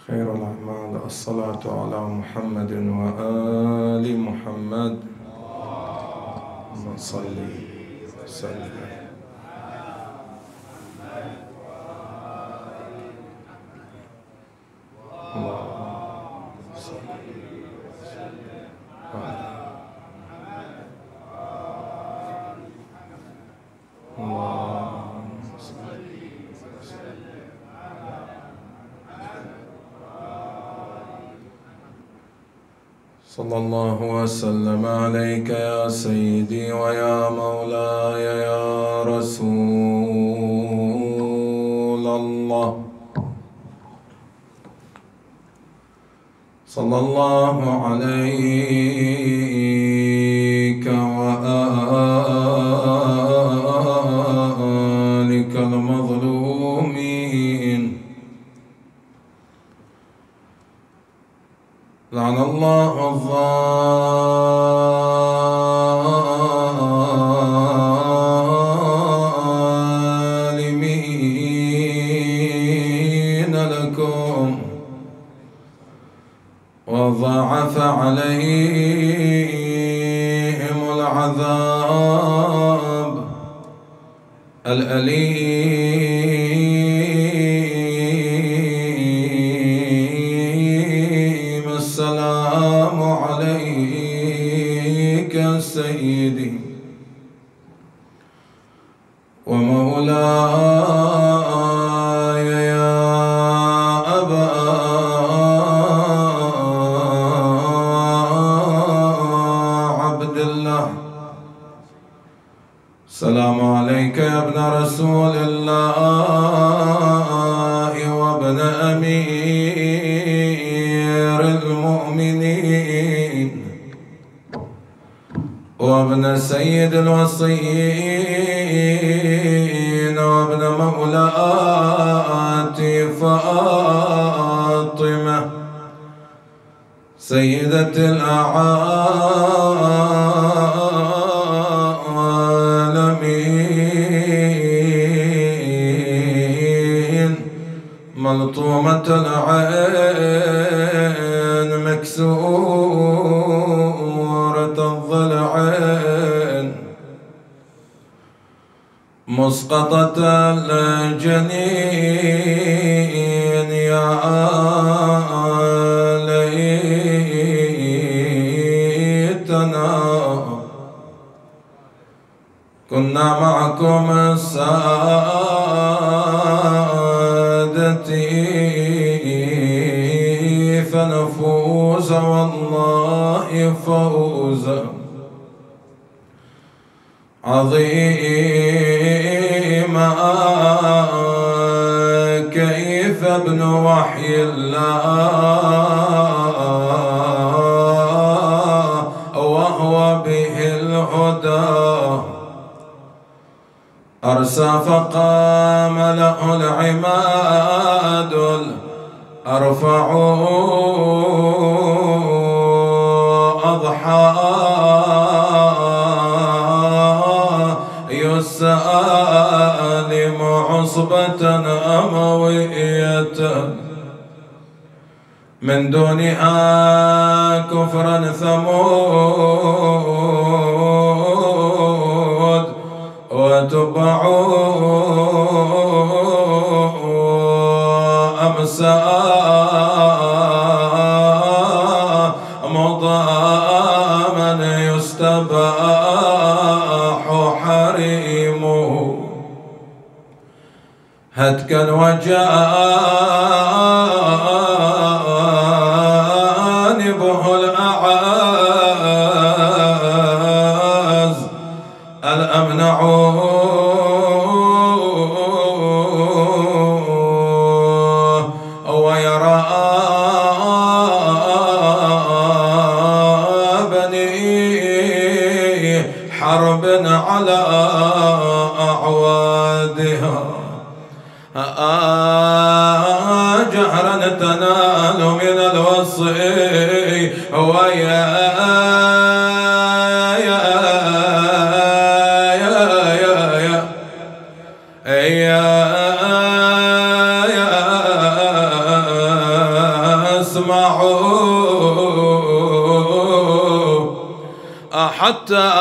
خير الأعمال الصلاة على محمد وآل محمد. اللهم صل وسلم. صلى الله وسلم عليك يا سيدي ويا مولاي يا رسول الله. صلى الله عليك وآلك المظلومين. لعن الله الظالمين لكم وضاعف عليهم العذاب الأليم. السلام عليك سيدي ومولاي يا أبا عبد الله. السلام عليك يا ابن رسول الله وابن أمير المؤمنين وابن سيد الوصيين وابن مولاتي فاطمة سيدة العالمين ملطومة العين مكسورة الضلعين مسقطة الجنين يا ليتنا كنا معكم سادتي فنفوز والله فوزا عظيما. كيف ابن وحي الله وهو به الهدى أرسى فقام له العماد الأرفع أضحى يسالم عصبة أموية من دونها كفرا ثمود وتبع أمسى مضى من يستباح حريمه هتكا وجانبه الأعز الأمنع ويرى بني حرب على أعوادها جهرا تنال من الوصي ويا اسمعوا حتى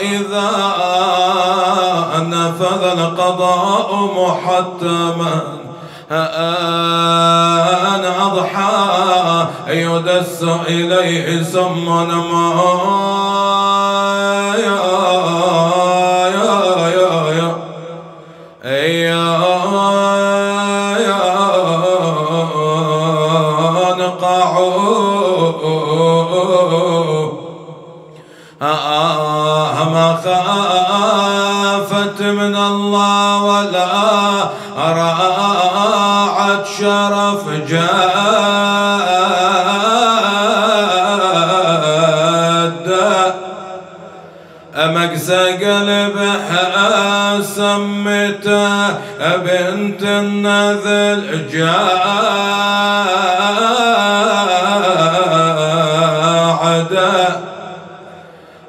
إذا نفذ القضاء محتما أن أضحى يدس إليه سم ما خافت من الله ولا راعت شرف جاد مقسى قلبها سمته بنت النذل جاعده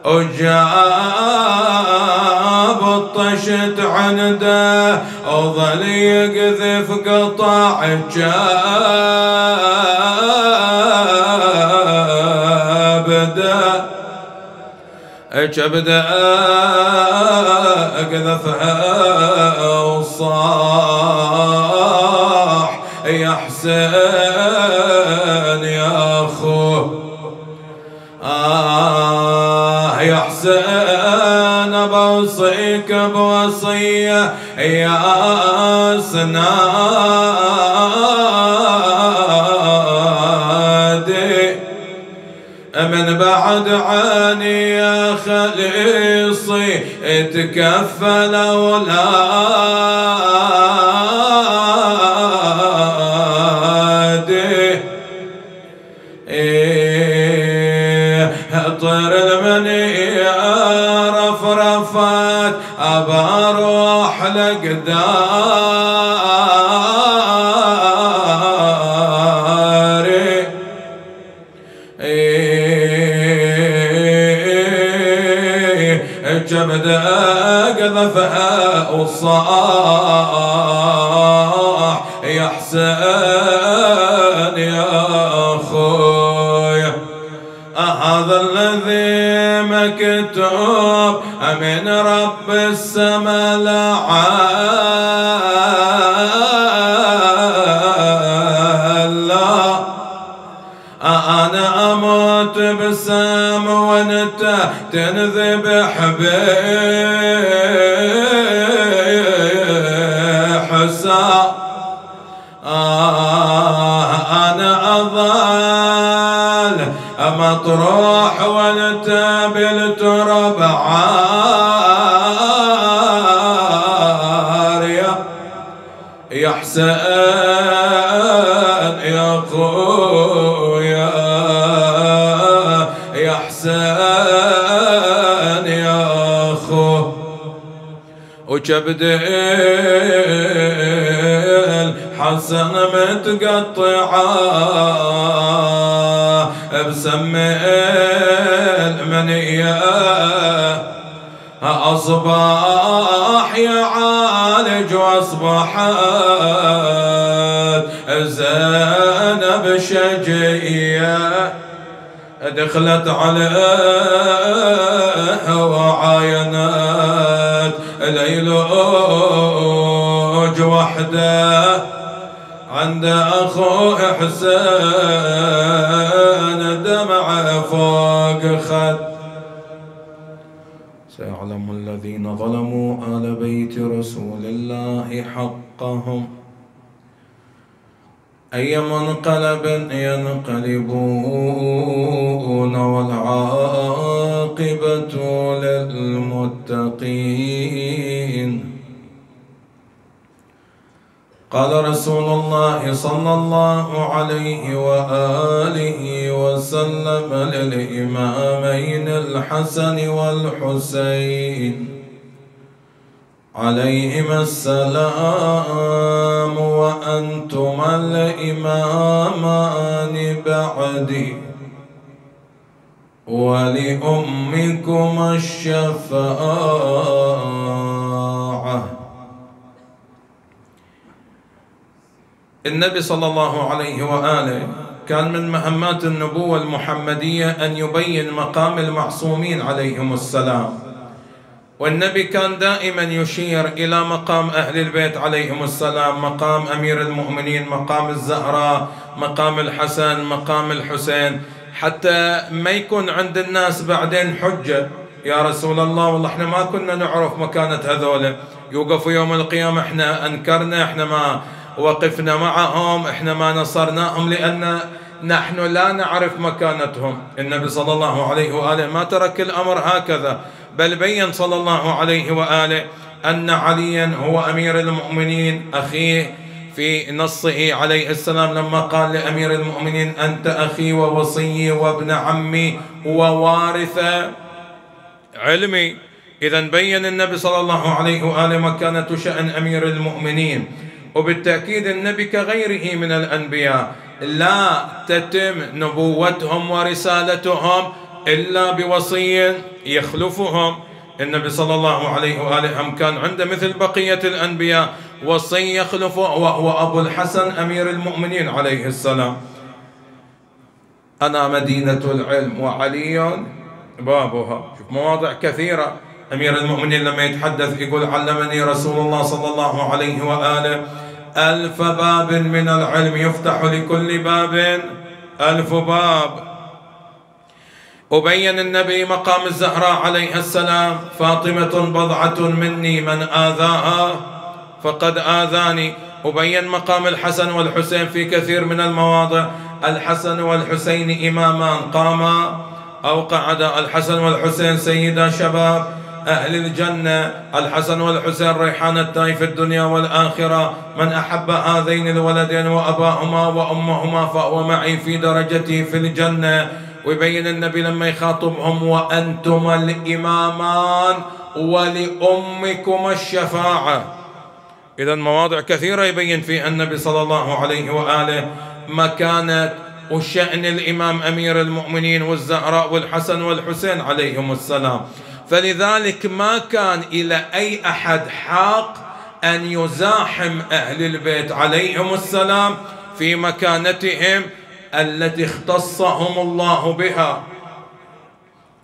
وجاب الطشت عنده وظل يقذف قطع كبده اقذفها وصاح يا حسين يا اخوه يا حسين بوصيك بوصية يا سنادي من بعد عاني يا خليصي اتكفل أولادي طير المنية رفرفات أبى أروح لقداري جبد قذفها وصاح يا حسين يا أخوي هذا الذي مكتوب من رب السما لعل أنا أموت بسام وانت تنذبح بحسا أنا أظل مطروح وانت بالتراب عارية يا حسين يا خويا يا حسين يا خو وكبد الحسن متقطعه بسم المنية أصبح يعالج وأصبحت زينب شجية دخلت عليه وعاينت ليلوج وحده عند أخوه حسين دمع فوق خد سيعلم الذين ظلموا آل بيت رسول الله حقهم أي منقلب ينقلبون والعاقبة للمتقين. قال رسول الله صلى الله عليه وآله وسلم للإمامين الحسن والحسين عليهما السلام وأنتما الإمامان بعدي ولأمكما الشفاعة النبي صلى الله عليه وآله كان من مهمات النبوة المحمدية أن يبين مقام المعصومين عليهم السلام، والنبي كان دائما يشير إلى مقام أهل البيت عليهم السلام، مقام أمير المؤمنين، مقام الزهراء، مقام الحسن، مقام الحسين، حتى ما يكون عند الناس بعدين حجة: يا رسول الله والله احنا ما كنا نعرف مكانة هذول، يوقفوا يوم القيامة احنا أنكرنا، احنا ما وقفنا معهم، احنا ما نصرناهم لأن نحن لا نعرف مكانتهم. النبي صلى الله عليه وآله ما ترك الأمر هكذا، بل بين صلى الله عليه وآله أن عليا هو أمير المؤمنين أخيه في نصه عليه السلام لما قال لأمير المؤمنين: أنت أخي ووصي وابن عمي ووارث علمي. إذا بين النبي صلى الله عليه وآله مكانة شأن أمير المؤمنين. وبالتأكيد النبي كغيره من الأنبياء لا تتم نبوتهم ورسالتهم إلا بوصي يخلفهم. النبي صلى الله عليه وآله كان عنده مثل بقية الأنبياء وصي يخلفه، وهو أبو الحسن أمير المؤمنين عليه السلام. أنا مدينة العلم وعلي بابها. شوف مواضع كثيرة أمير المؤمنين لما يتحدث يقول: علمني رسول الله صلى الله عليه وآله 1000 باب من العلم يفتح لكل باب 1000 باب. وبين النبي مقام الزهراء عليها السلام: فاطمة بضعة مني من آذاها فقد آذاني. وبين مقام الحسن والحسين في كثير من المواضع: الحسن والحسين إمامان قاما أو قعدا، الحسن والحسين سيدا شباب أهل الجنة، الحسن والحسين ريحانتاي في الدنيا والآخرة، من أحب هذين الولدين وأباهما وأمهما فهو معي في درجتي في الجنة. ويبين النبي لما يخاطبهم: وأنتما الإمامان ولأمكما الشفاعة. إذا مواضع كثيرة يبين فيها النبي صلى الله عليه وآله مكانة وشأن الإمام أمير المؤمنين والزهراء والحسن والحسين عليهم السلام. فلذلك ما كان إلى أي أحد حق أن يزاحم أهل البيت عليهم السلام في مكانتهم التي اختصهم الله بها.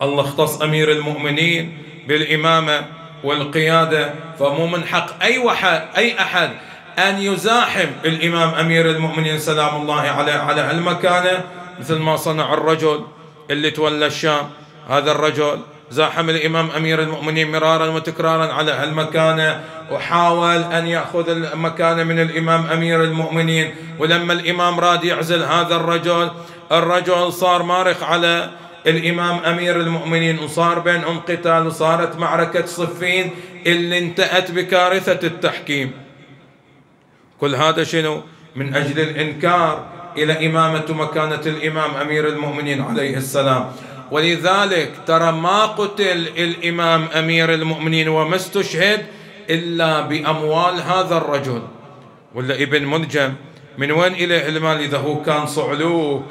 الله اختص أمير المؤمنين بالإمامة والقيادة، فمو من حق أي أحد أن يزاحم الإمام أمير المؤمنين سلام الله عليه على هالمكانة، مثل ما صنع الرجل اللي تولى الشام. هذا الرجل زاحم الإمام أمير المؤمنين مرارا وتكرارا على هالمكانة، وحاول أن يأخذ المكانة من الإمام أمير المؤمنين. ولما الإمام راد يعزل هذا الرجل صار مارق على الإمام أمير المؤمنين، وصار بينهم قتال، وصارت معركة صفين اللي انتهت بكارثة التحكيم. كل هذا شنو؟ من أجل الإنكار إلى إمامة مكانة الإمام أمير المؤمنين عليه السلام. ولذلك ترى ما قتل الإمام أمير المؤمنين وما استشهد إلا بأموال هذا الرجل. ولا ابن ملجم من وين إليه المال إذا هو كان صعلوك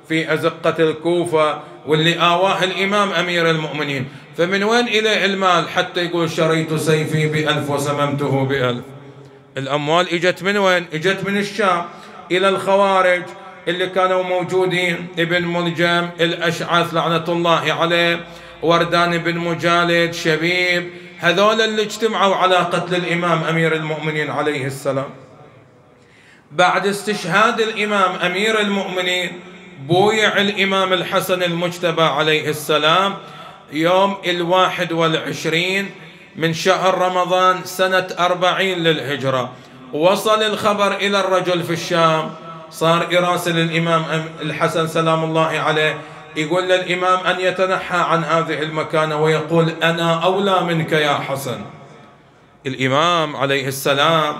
في أزقة الكوفة واللي آواه الإمام أمير المؤمنين؟ فمن وين إليه المال حتى يقول شريت سيفي ب1000 وسممته ب1000؟ الأموال إجت من وين؟ إجت من الشام إلى الخوارج اللي كانوا موجودين: ابن ملجم، الأشعث لعنة الله عليه، وردان بن مجالد، شبيب، هذول اللي اجتمعوا على قتل الإمام أمير المؤمنين عليه السلام. بعد استشهاد الإمام أمير المؤمنين بويع الإمام الحسن المجتبى عليه السلام يوم 21 من شهر رمضان سنة 40 للهجرة. وصل الخبر إلى الرجل في الشام، صار يراسل الإمام الحسن سلام الله عليه يقول للإمام أن يتنحى عن هذه المكانة ويقول: أنا أولى منك يا حسن. الإمام عليه السلام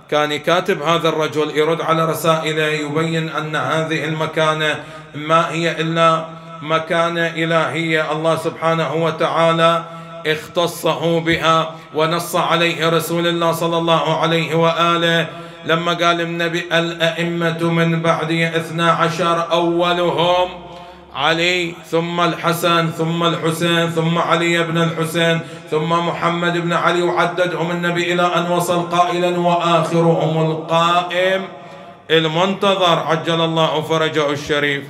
كان كاتب هذا الرجل يرد على رسائله يبين أن هذه المكانة ما هي إلا مكانة إلهية الله سبحانه وتعالى اختصه بها، ونص عليه رسول الله صلى الله عليه وآله لما قال النبي: الأئمة من بعدي 12 أولهم علي ثم الحسن ثم الحسين ثم علي بن الحسين ثم محمد بن علي، وعددهم النبي إلى أن وصل قائلا: وآخرهم القائم المنتظر عجل الله فرجه الشريف.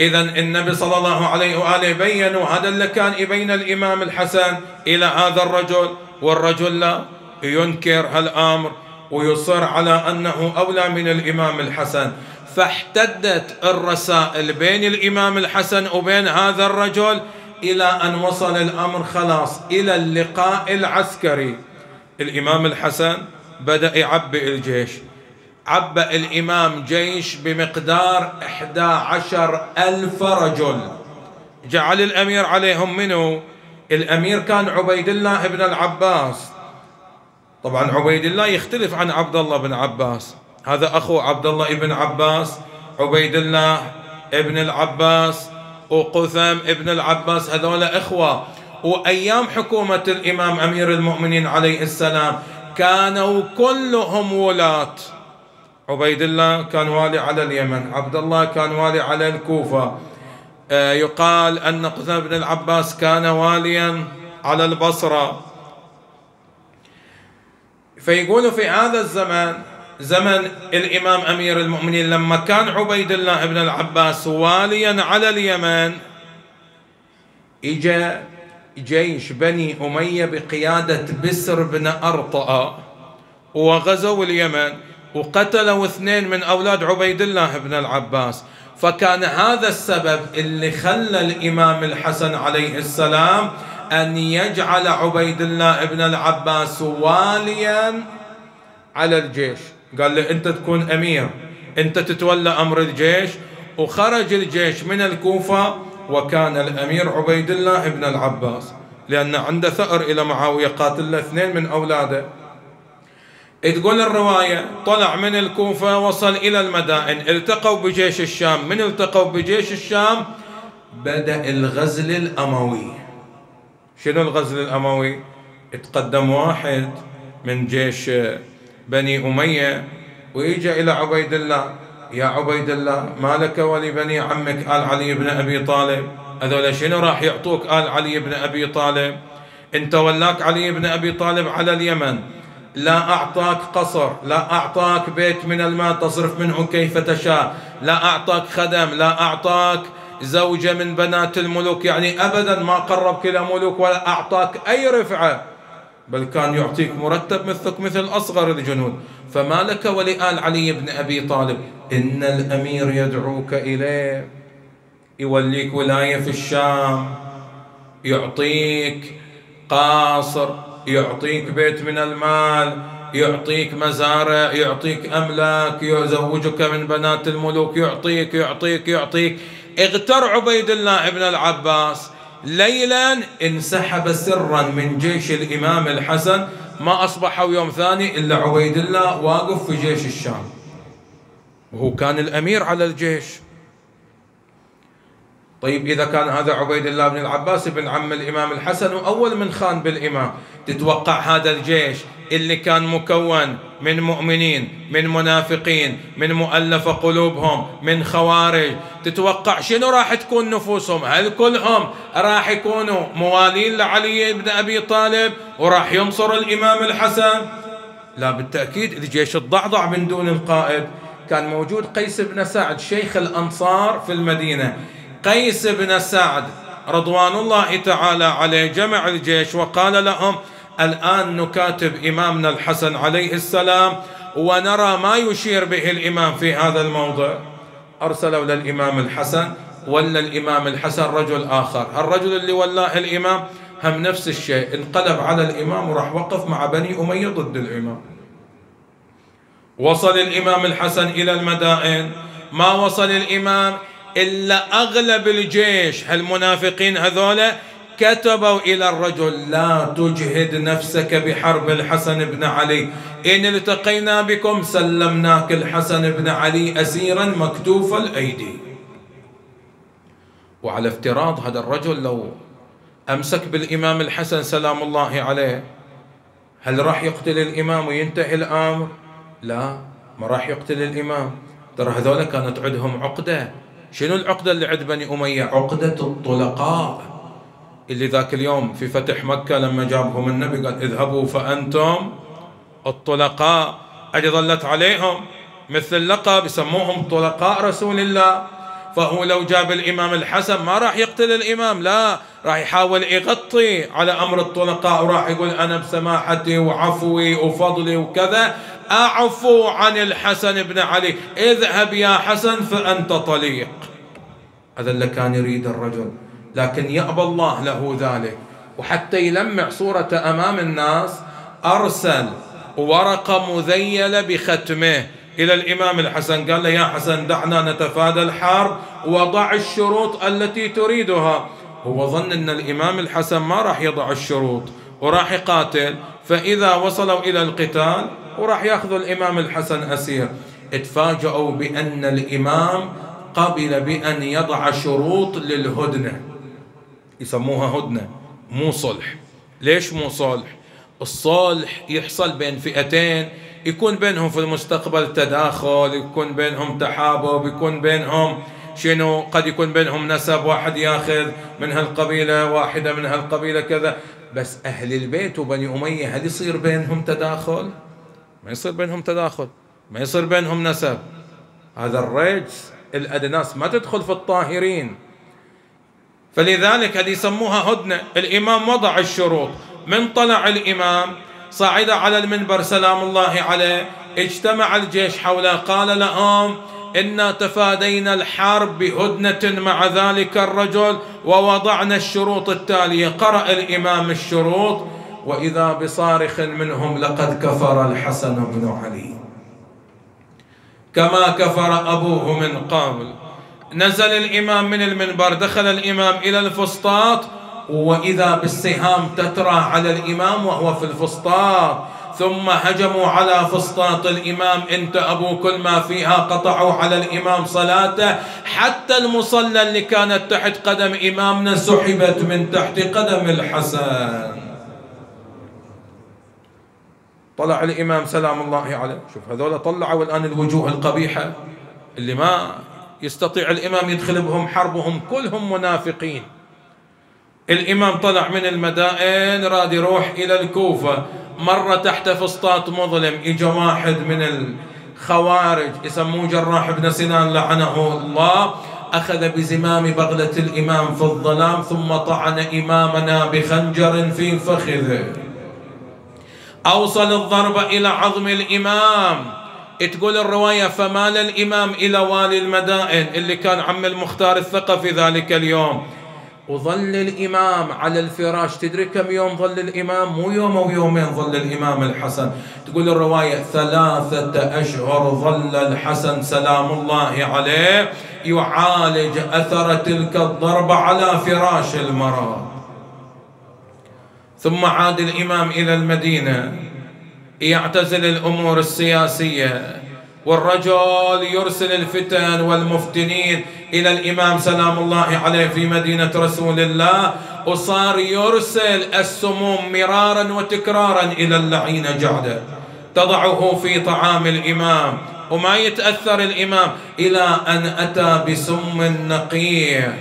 إذا النبي صلى الله عليه وآله بين، وهذا اللي كان يبين الإمام الحسن إلى هذا الرجل، والرجل لا ينكر هالأمر ويصر على أنه أولى من الإمام الحسن. فاحتدت الرسائل بين الإمام الحسن وبين هذا الرجل إلى أن وصل الأمر خلاص إلى اللقاء العسكري. الإمام الحسن بدأ يعبئ الجيش، عبأ الإمام جيش بمقدار 11,000 رجل. جعل الأمير عليهم منه؟ الأمير كان عبيد الله بن العباس. طبعا عبيد الله يختلف عن عبد الله بن عباس، هذا أخو عبد الله بن عباس، عبيد الله ابن العباس وقثام ابن العباس، هذول إخوة. وأيام حكومة الإمام أمير المؤمنين عليه السلام كانوا كلهم ولاة. عبيد الله كان والي على اليمن، عبد الله كان والي على الكوفة، يقال أن قثام بن العباس كان واليا على البصرة. فيقولوا في هذا الزمن، زمن الإمام أمير المؤمنين، لما كان عبيد الله بن العباس واليا على اليمن، إجا جيش بني أمية بقيادة بسر بن أرطأ وغزوا اليمن وقتلوا 2 من أولاد عبيد الله بن العباس. فكان هذا السبب اللي خلى الإمام الحسن عليه السلام أن يجعل عبيد الله بن العباس واليا على الجيش. قال له أنت تكون أمير، أنت تتولى أمر الجيش. وخرج الجيش من الكوفة وكان الأمير عبيد الله بن العباس، لأن عنده ثأر إلى معاوية، قاتل له 2 من أولاده. تقول الرواية طلع من الكوفة وصل إلى المدائن، التقوا بجيش الشام. من التقوا بجيش الشام بدأ الغزل الأموي. شنو الغزل الأموي؟ اتقدم واحد من جيش بني أمية ويجي إلى عبيد الله، يا عبيد الله ما لك ولبني عمك آل علي بن أبي طالب، هذول شنو راح يعطوك آل علي بن أبي طالب؟ انت ولاك علي بن أبي طالب على اليمن، لا أعطاك قصر، لا أعطاك بيت من المال تصرف منه كيف تشاء، لا أعطاك خدم، لا أعطاك زوجة من بنات الملوك، يعني أبدا ما قربك إلى ملوك ولا أعطاك أي رفعة، بل كان يعطيك مرتب مثلك مثل أصغر الجنود. فما لك ولآل علي بن أبي طالب؟ إن الأمير يدعوك إليه، يوليك ولاية في الشام، يعطيك قاصر، يعطيك بيت من المال، يعطيك مزارع، يعطيك أملاك، يزوجك من بنات الملوك، يعطيك يعطيك يعطيك. اغتر عبيد الله بن العباس، ليلا انسحب سرا من جيش الإمام الحسن، ما أصبحوا يوم ثاني إلا عبيد الله واقف في جيش الشام، وهو كان الأمير على الجيش. طيب إذا كان هذا عبيد الله بن العباس ابن عم الإمام الحسن وأول من خان بالإمام، تتوقع هذا الجيش اللي كان مكون من مؤمنين، من منافقين، من مؤلفة قلوبهم، من خوارج، تتوقع شنو راح تكون نفوسهم؟ هل كلهم راح يكونوا موالين لعلي بن أبي طالب وراح ينصر الإمام الحسن؟ لا بالتأكيد الجيش الضعضع من دون القائد. كان موجود قيس بن سعد شيخ الأنصار في المدينة. قيس بن سعد رضوان الله تعالى عليه جمع الجيش وقال لهم الآن نكاتب إمامنا الحسن عليه السلام ونرى ما يشير به الإمام في هذا الموضع. أرسلوا للإمام الحسن، ولا الإمام الحسن رجل آخر، الرجل اللي ولاه الإمام هم نفس الشيء، انقلب على الإمام وراح وقف مع بني أمية ضد الإمام. وصل الإمام الحسن إلى المدائن، ما وصل الإمام إلا أغلب الجيش هالمنافقين هذولا كتبوا إلى الرجل لا تجهد نفسك بحرب الحسن بن علي، إن التقينا بكم سلمناك الحسن بن علي أسيرا مكتوف الأيدي. وعلى افتراض هذا الرجل لو أمسك بالإمام الحسن سلام الله عليه، هل راح يقتل الإمام وينتهي الأمر؟ لا، ما راح يقتل الإمام. ترى هذولا كانت عندهم عقدة. شنو العقدة اللي عند بني أمية؟ عقدة الطلقاء، اللي ذاك اليوم في فتح مكة لما جابهم النبي قال اذهبوا فأنتم الطلقاء، أجي ظلت عليهم مثل اللقب يسموهم طلقاء رسول الله. فهو لو جاب الإمام الحسن ما راح يقتل الإمام، لا، راح يحاول يغطي على أمر الطلقاء، وراح يقول أنا بسماحتي وعفوي وفضلي وكذا أعفو عن الحسن بن علي، اذهب يا حسن فأنت طليق. هذا اللي كان يريد الرجل، لكن يأبى الله له ذلك. وحتى يلمع صورته أمام الناس أرسل ورقة مذيلة بختمه إلى الإمام الحسن، قال له يا حسن دعنا نتفادى الحرب وضع الشروط التي تريدها. هو ظن أن الإمام الحسن ما راح يضع الشروط وراح يقاتل، فإذا وصلوا إلى القتال وراح يأخذوا الإمام الحسن أسير. اتفاجأوا بأن الإمام قبل بأن يضع شروط للهدنة، يسموها هدنة مو صلح. ليش مو صلح؟ الصلح يحصل بين فئتين، يكون بينهم في المستقبل تداخل، يكون بينهم تحابب، يكون بينهم شنو، قد يكون بينهم نسب، واحد ياخذ من هالقبيلة واحدة من هالقبيلة كذا. بس أهل البيت وبني أمية هل يصير بينهم تداخل؟ ما يصير بينهم تداخل، ما يصير بينهم نسب. هذا الرجس الأدناس ما تدخل في الطاهرين. فلذلك هذه يسموها هدنة. الإمام وضع الشروط، من طلع الإمام صعد على المنبر سلام الله عليه، اجتمع الجيش حوله، قال لهم إنا تفادينا الحرب بهدنة مع ذلك الرجل ووضعنا الشروط التالية. قرأ الإمام الشروط، وإذا بصارخ منهم لقد كفر الحسن بن علي كما كفر أبوه من قبل. نزل الإمام من المنبر، دخل الإمام إلى الفسطاط، وإذا بالسهام تترى على الإمام وهو في الفسطاط، ثم هجموا على فسطاط الإمام، انت أبو كل ما فيها، قطعوا على الإمام صلاته، حتى المصلى اللي كانت تحت قدم إمامنا سحبت من تحت قدم الحسن. طلع الإمام سلام الله عليه، شوف هذول طلعوا الآن الوجوه القبيحة اللي ما يستطيع الإمام يدخل بهم حربهم، كلهم منافقين. الإمام طلع من المدائن راد يروح إلى الكوفة، مرة تحت فسطاط مظلم، إجا واحد من الخوارج يسموه جراح بن سنان لعنه الله، أخذ بزمام بغلة الإمام في الظلام، ثم طعن إمامنا بخنجر في فخذه، أوصل الضرب إلى عظم الإمام. تقول الرواية فمال الإمام إلى والي المدائن اللي كان عم المختار الثقفي ذلك اليوم، وظل الإمام على الفراش. تدري كم يوم ظل الإمام؟ مو يوم أو يومين، ظل الإمام الحسن. تقول الرواية 3 أشهر ظل الحسن سلام الله عليه يعالج أثر تلك الضربة على فراش المرض. ثم عاد الإمام إلى المدينة يعتزل الأمور السياسية، والرجل يرسل الفتن والمفتنين إلى الإمام سلام الله عليه في مدينة رسول الله، وصار يرسل السموم مرارا وتكرارا إلى اللعين جعدة تضعه في طعام الإمام، وما يتأثر الإمام، إلى أن أتى بسم نقيع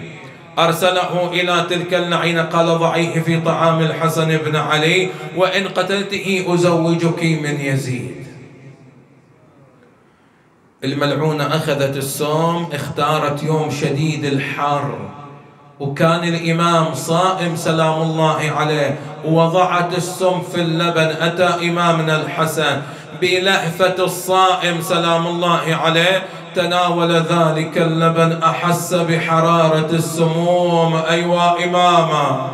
أرسله إلى تلك اللعينة، قال ضعيه في طعام الحسن بن علي، وإن قتلته أزوجك من يزيد. الملعونة أخذت السم، اختارت يوم شديد الحر، وكان الإمام صائم سلام الله عليه، ووضعت السم في اللبن. أتى إمامنا الحسن بلهفة الصائم سلام الله عليه، تناول ذلك اللبن، أحس بحرارة السموم. أيوا إماما،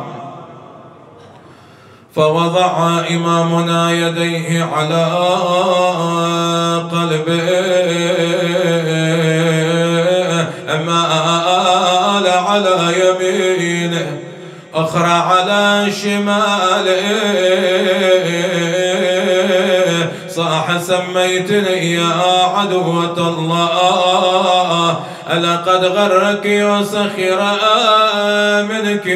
فوضع إمامنا يديه على قلبه، مال على يمينه، أخرى على شماله، صاح سميتني يا عدوة الله، لقد غرك وسخر منك،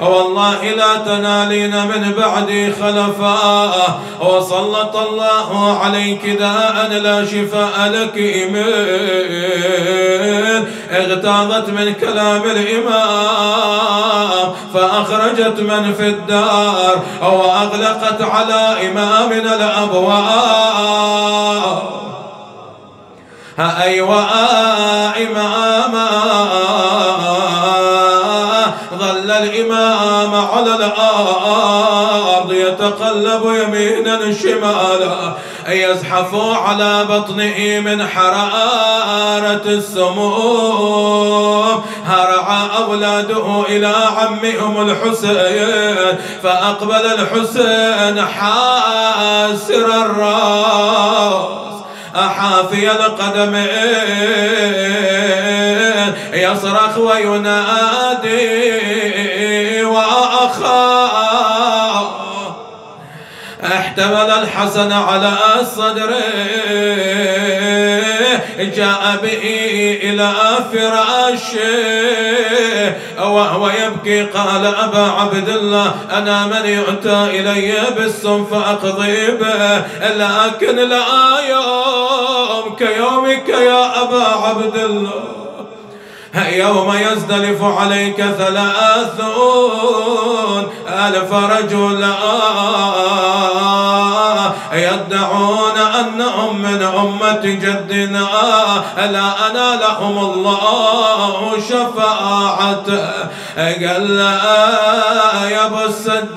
والله لا تنالين من بعدي خلفاء، وسلط الله عليك داء لا شفاء لك من اغتاظت من كلام الإمام فأخرجت من في الدار وأغلقت على إمامنا الأبواب. أيوة إماما، ظل الإمام على الأرض يتقلب يمينا شمالا يزحف على بطنه من حرارة السموم. هرع أولاده إلى عمهم الحسين فأقبل الحسين حاسر الرأس حافي القدمين يصرخ وينادي وأخاه. احتمل الحسن على صدره جاء به إلى فراشه وهو يبكي قال أبا عبد الله أنا من يؤتى إلي بالسم فأقضي به، لكن لا يوم كيومك يا أبا عبد الله، يوم يزدلف عليك 30,000 رجل يدعون أنهم من أمة جدنا لا أنالهم الله شفاعته. قال لا يا أبو السجاد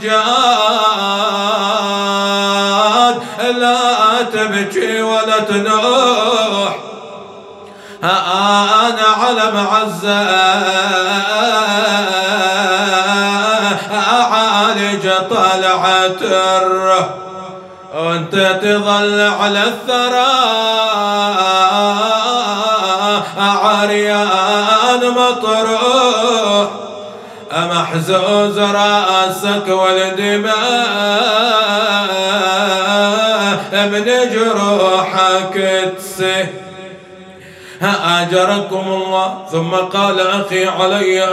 لا تبكي ولا تنوح، أنا على معزة أعالج طلعت وانت تظل على الثرى عريان مطروح، محزوز راسك والدماء من جروحك تسه أجركم الله. ثم قال أخي علي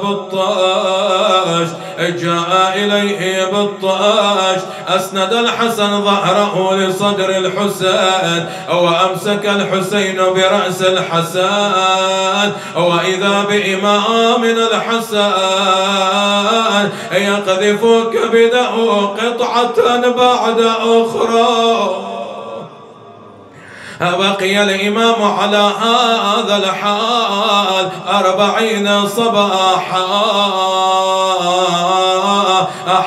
بطاش، جاء إليه بطاش أسند الحسن ظهره لصدر الحسين وأمسك الحسين برأس الحسن وإذا بإمامنا الحسن يقذف كبده قطعة بعد أخرى. بقي الإمام على هذا الحال 40 صباحا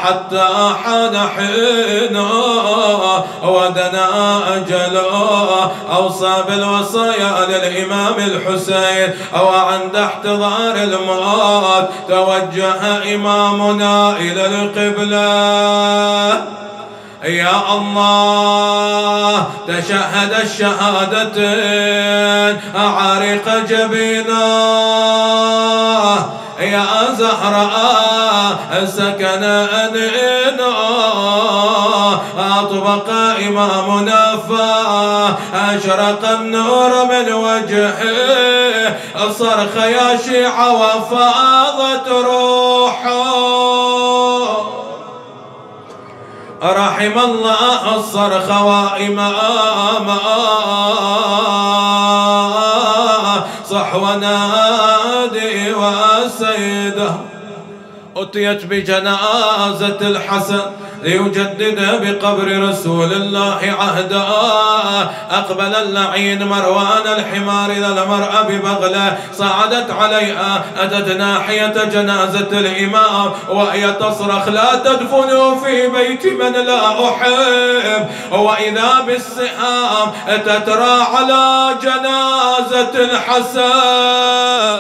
حتى حان حينه ودنا أجله. أوصى بالوصايا للإمام الحسين وعند احتضار الموت توجه إمامنا إلى القبلة. يا الله تشهد الشهادتين عارق جبيناه يا زهراء سكن أنينا أطبق إمامنا فأشرق النور من وجهه صرخ يا شيعة وفاضت روحه. رحم الله الصرخ وإماما صحو نادي وسيده. أتيت بجنازة الحسن ليجدد بقبر رسول الله عهدا. أقبل اللعين مروان الحمار إلى المرأة ببغلة صعدت عليها أتت ناحية جنازة الإمام وهي تصرخ لا تدفنوا في بيت من لا أحب، وإذا بالسهام تترى على جنازة الحسن.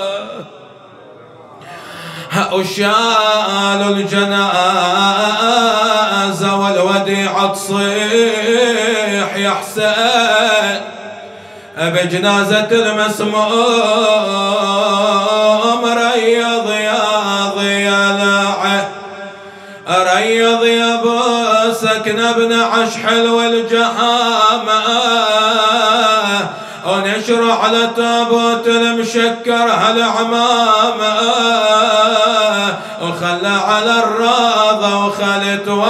أشال الجنازة والوديعة تصيح يا حسين بجنازة المسموم ريض يا ضياء ريض يا ابو سكن ابن عشحل والجهامة ونشر على تابوت المشكر هالعمامة وخلى على الراس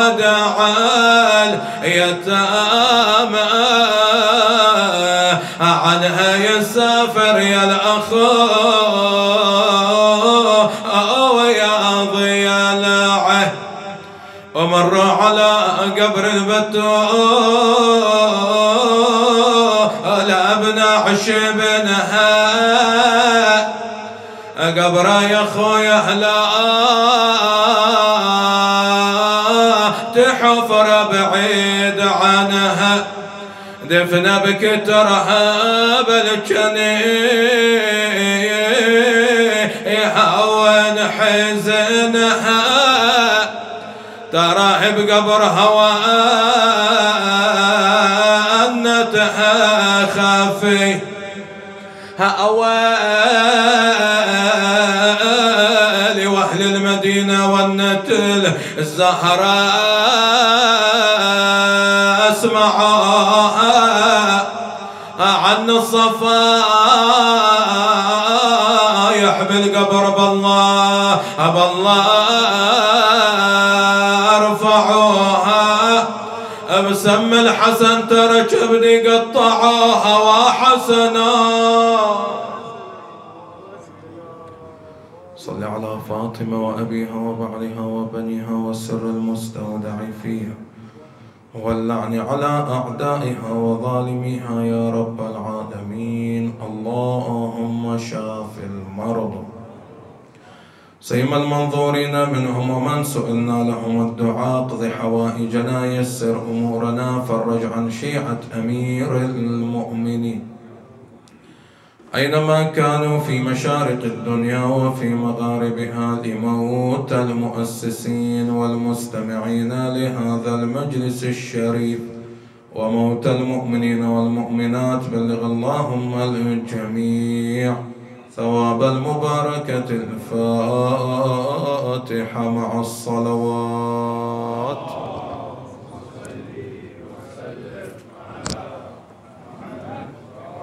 ودعا اليتامى عنها يسافر يا الأخو ويا ضيالعه ومروا على قبر البتول لأبناء عشبنها قبره يا خويا لا تحفر بعيد عنها دفن بكترها بالجنيها ونحزنها تراه بقبرها وأنتها خافي أوالي وأهل المدينة والنتل الزهراء اسمعوها عن الصفايح بالقبر بالله ارفعوها بسم الحسن تركبني قطعوها وحسنا صل على فاطمة وأبيها وبعلها وبنيها والسر المستودع فيها واللعن على أعدائها وظالميها يا رب العالمين. اللهم شاف المرضى سيما المنظورين منهم ومن سئلنا لهم الدعاء اقض حوائجنا يسر أمورنا فرج عن شيعة أمير المؤمنين أينما كانوا في مشارق الدنيا وفي مغاربها لموت المؤسسين والمستمعين لهذا المجلس الشريف وموت المؤمنين والمؤمنات بلغ اللهم الجميع ثواب المباركة الفاتحة مع الصلوات.